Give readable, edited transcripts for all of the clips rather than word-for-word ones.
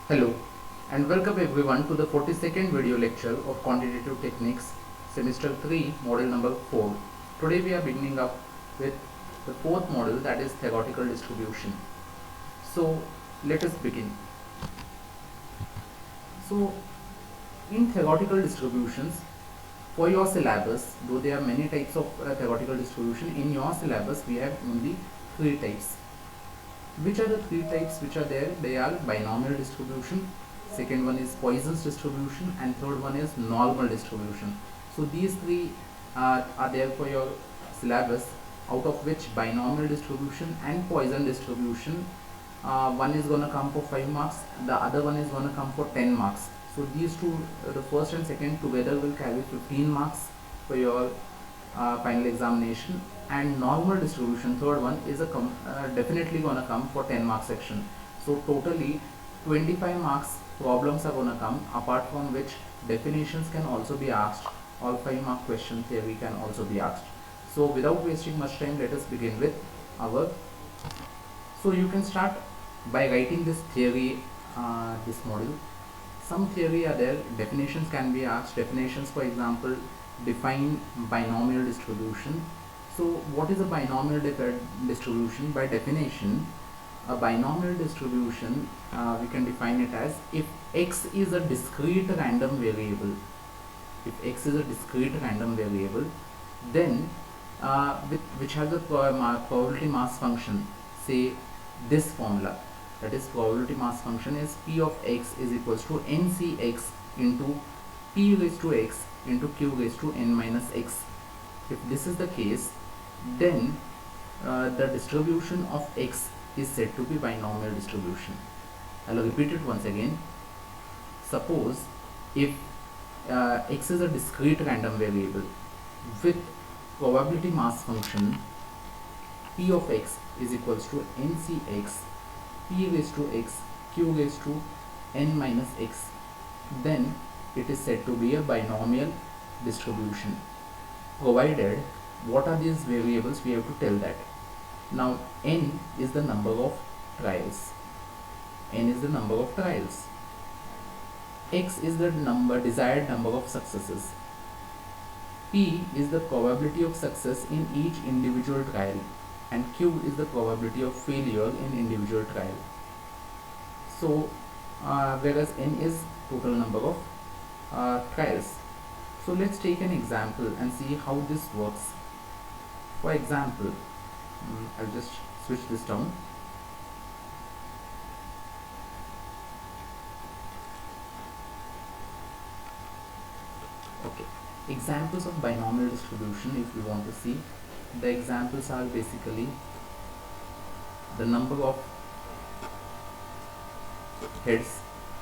Hello and welcome everyone to the 42nd video lecture of Quantitative Techniques Semester 3 model number 4. Today we are beginning up with the fourth model, that is theoretical distribution. So let us begin. So in theoretical distributions, for your syllabus, though there are many types of theoretical distribution, in your syllabus we have only three types. Which are the three types which are there? They are binomial distribution, second one is Poisson's distribution, and third one is normal distribution. So these three are there for your syllabus, out of which binomial distribution and Poisson distribution, one is gonna come for 5 marks, the other one is gonna come for 10 marks. So these two, the first and second together, will carry 15 marks for your final examination, and normal distribution, third one, is definitely gonna come for 10 mark section. So totally 25 marks problems are gonna come, apart from which definitions can also be asked, or 5 mark question theory can also be asked. So without wasting much time, let us begin with our. So you can start by writing this theory, this model. Some theory are there, definitions can be asked. Definitions, for example, define binomial distribution. So what is a binomial distribution? By definition, a binomial distribution, we can define it as, if x is a discrete random variable, then which has a probability mass function, say this formula, that is probability mass function is p of x is equals to ncx into p raised to x into q raised to n minus x. If this is the case, then the distribution of x is said to be binomial distribution. I'll repeat it once again. Suppose if x is a discrete random variable with probability mass function p of x is equals to ncx p raised to x q raised to n minus x, then it is said to be a binomial distribution, provided, what are these variables, we have to tell that. Now n is the number of trials, x is the desired number of successes, p is the probability of success in each individual trial, and q is the probability of failure in individual trial. So whereas n is total number of trials. So let's take an example and see how this works. For example, I'll just switch this down. Okay, examples of binomial distribution, if we want to see, the examples are basically the number of heads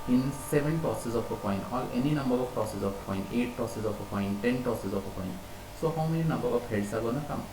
in 7 tosses of a coin, or any number of tosses of a coin, 8 tosses of a coin, 10 tosses of a coin. So how many number of heads are gonna come?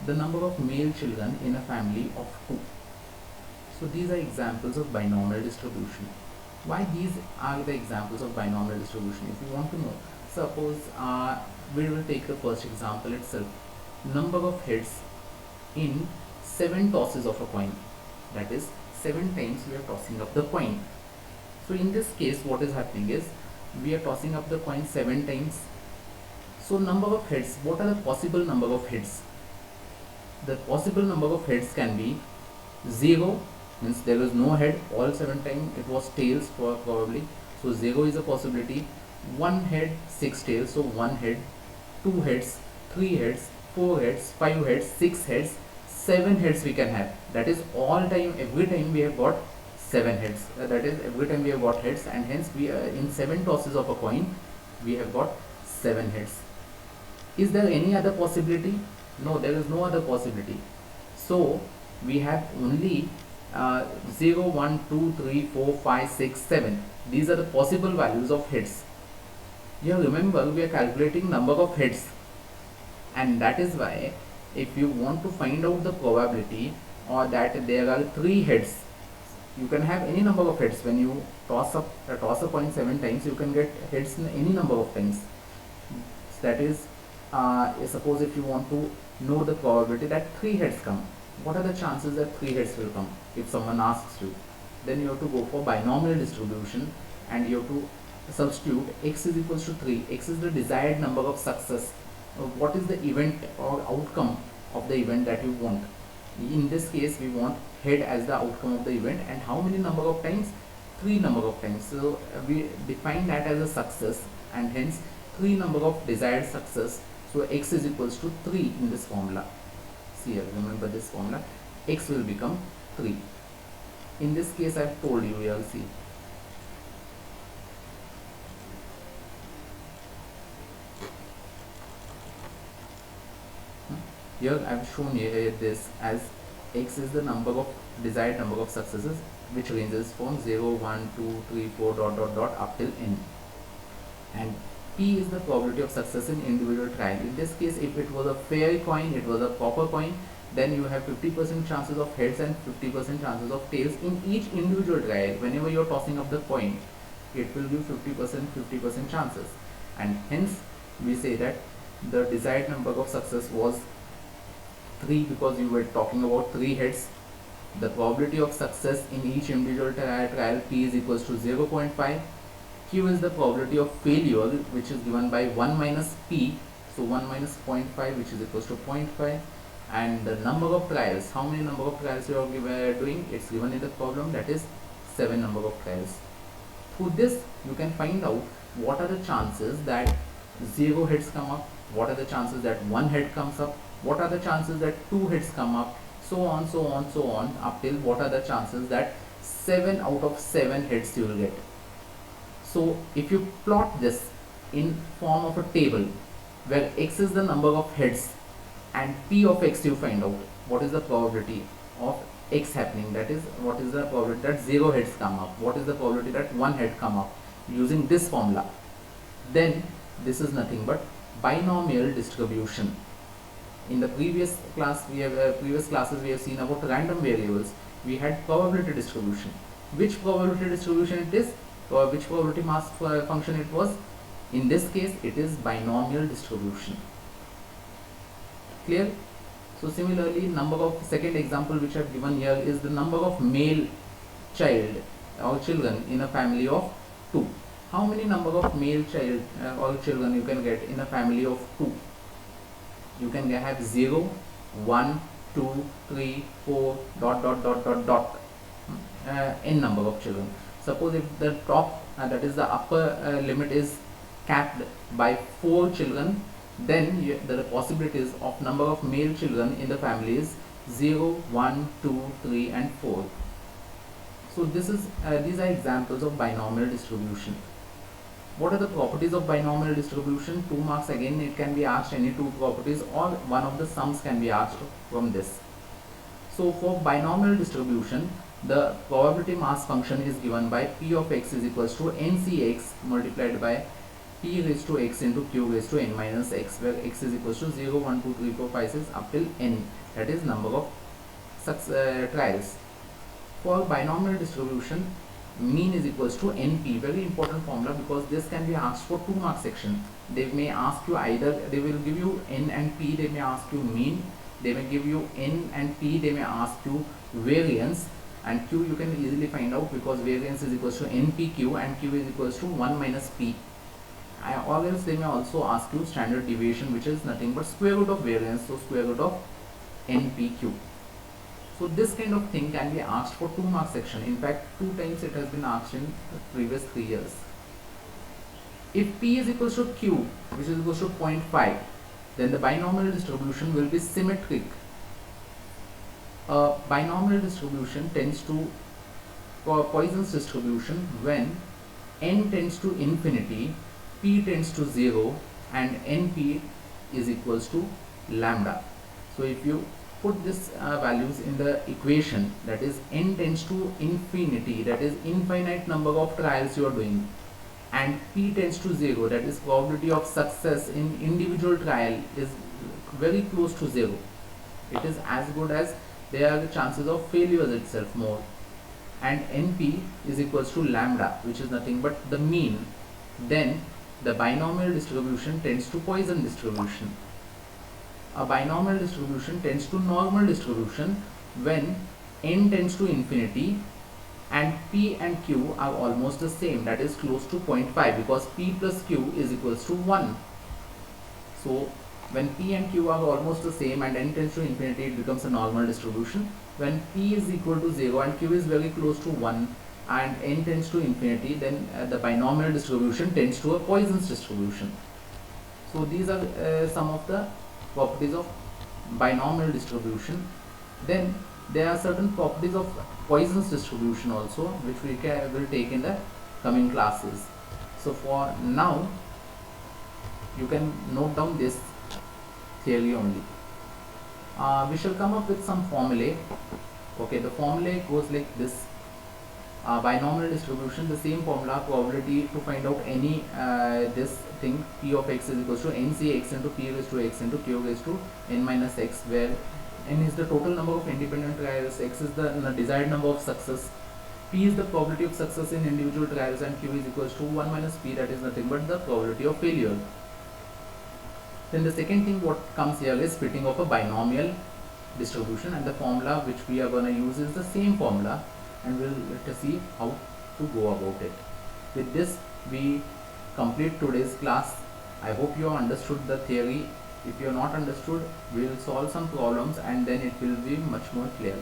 The number of male children in a family of 2. So these are examples of binomial distribution. Why these are the examples of binomial distribution? If you want to know, suppose we will take the first example itself. Number of heads in 7 tosses of a coin, that is 7 times we are tossing up the coin. So in this case, what is happening is, we are tossing up the coin 7 times. So number of heads, what are the possible number of heads? The possible number of heads can be 0, means there was no head, all 7 times it was tails probably, so 0 is a possibility. 1 head, 6 tails, so 1 head. 2 heads, 3 heads, 4 heads, 5 heads, 6 heads, 7 heads we can have. That is all time, every time we have got 7 heads, that is every time we have got heads, and hence we in 7 tosses of a coin we have got 7 heads. Is there any other possibility? No, there is no other possibility. So we have only 0, 1, 2, 3, 4, 5, 6, 7. These are the possible values of heads. Here remember, we are calculating number of heads, and that is why if you want to find out the probability, or that there are 3 heads, you can have any number of heads. When you toss a coin 7 times, you can get heads in any number of times. So that is, suppose if you want to know the probability that 3 heads come, what are the chances that 3 heads will come? If someone asks you, then you have to go for binomial distribution, and you have to substitute x is equals to 3. X is the desired number of success. What is the event or outcome of the event that you want? In this case, we want head as the outcome of the event, and how many number of times? 3 number of times. So we define that as a success, and hence 3 number of desired success. So x is equals to 3 in this formula. See here, remember this formula, x will become 3. In this case, I have told you, you will see. Here I have shown here this as x is the number of desired number of successes, which ranges from 0, 1, 2, 3, 4 dot dot dot up till n, and p is the probability of success in individual trial. In this case, if it was a fair coin, it was a proper coin, then you have 50% chances of heads and 50% chances of tails in each individual trial. Whenever you are tossing up the coin, it will give 50% chances, and hence we say that the desired number of success was 3, because you were talking about 3 heads. The probability of success in each individual trial p is equals to 0.5. Q is the probability of failure, which is given by 1 minus p, so 1 minus 0.5, which is equals to 0.5. And the number of trials, how many number of trials you are doing, it's given in the problem, that is 7 number of trials. Through this you can find out what are the chances that 0 heads come up, what are the chances that 1 head comes up, what are the chances that 2 heads come up, so on, so on, so on, up till what are the chances that 7 out of 7 heads you will get. So if you plot this in form of a table where x is the number of heads and p of x, you find out what is the probability of x happening, that is what is the probability that 0 heads come up, what is the probability that 1 head come up, using this formula, then this is nothing but binomial distribution. In the previous class, previous classes we have seen about random variables. We had probability distribution. Which probability distribution it is, or which probability mass function it was? In this case, it is binomial distribution. Clear? So similarly, number of, second example which I have given here is the number of male child or children in a family of 2. How many number of male child or children you can get in a family of 2? You can have 0, 1, 2, 3, 4 dot dot dot dot dot n number of children. Suppose if the top, that is the upper limit, is capped by 4 children, then the possibilities of number of male children in the family is 0, 1, 2, 3 and 4. So this is these are examples of binomial distribution. What are the properties of binomial distribution? 2 marks again, it can be asked any 2 properties, or one of the sums can be asked from this. So for binomial distribution, the probability mass function is given by p of x is equals to ncx multiplied by p raised to x into q raised to n minus x, where x is equals to 0, 1, 2, 3, 4, 5, 6 up till n, that is number of trials. For binomial distribution, mean is equals to np, very important formula, because this can be asked for 2 mark section. They may ask you either, they will give you n and p, they may ask you mean, they may give you n and p, they may ask you variance, and q you can easily find out because variance is equals to npq and q is equals to 1 minus p. Or else they may also ask you standard deviation, which is nothing but square root of variance, so square root of npq. So this kind of thing can be asked for 2 mark section. In fact, 2 times it has been asked in the previous 3 years. If p is equals to q, which is equals to 0.5, then the binomial distribution will be symmetric. A binomial distribution tends to Poisson's distribution when n tends to infinity, p tends to 0 and np is equals to lambda. So if you put this values in the equation, that is n tends to infinity, that is infinite number of trials you are doing, and p tends to 0, that is probability of success in individual trial is very close to 0. It is as good as there are the chances of failures itself more, and np is equals to lambda, which is nothing but the mean, then the binomial distribution tends to Poisson distribution. A binomial distribution tends to normal distribution when n tends to infinity and P and Q are almost the same, that is close to 0.5, because P plus Q is equals to 1. So when P and Q are almost the same and n tends to infinity, it becomes a normal distribution. When P is equal to 0 and Q is very close to 1 and n tends to infinity, then the binomial distribution tends to a Poisson's distribution. So these are some of the properties of binomial distribution. Then there are certain properties of Poisson's distribution also, which we will take in the coming classes. So for now, you can note down this theory only. We shall come up with some formulae. Okay, the formulae goes like this. Binomial distribution, the same formula, probability to find out any this thing, p of x is equals to nc x into p raised to x into q raised to n minus x, where n is the total number of independent trials, x is the desired number of success, p is the probability of success in individual trials, and q is equals to 1 minus p, that is nothing but the probability of failure. Then the second thing what comes here is fitting of a binomial distribution, and the formula which we are going to use is the same formula, and we'll let us see how to go about it. With this we complete today's class. I hope you have understood the theory. If you have not understood, we will solve some problems and then it will be much more clear.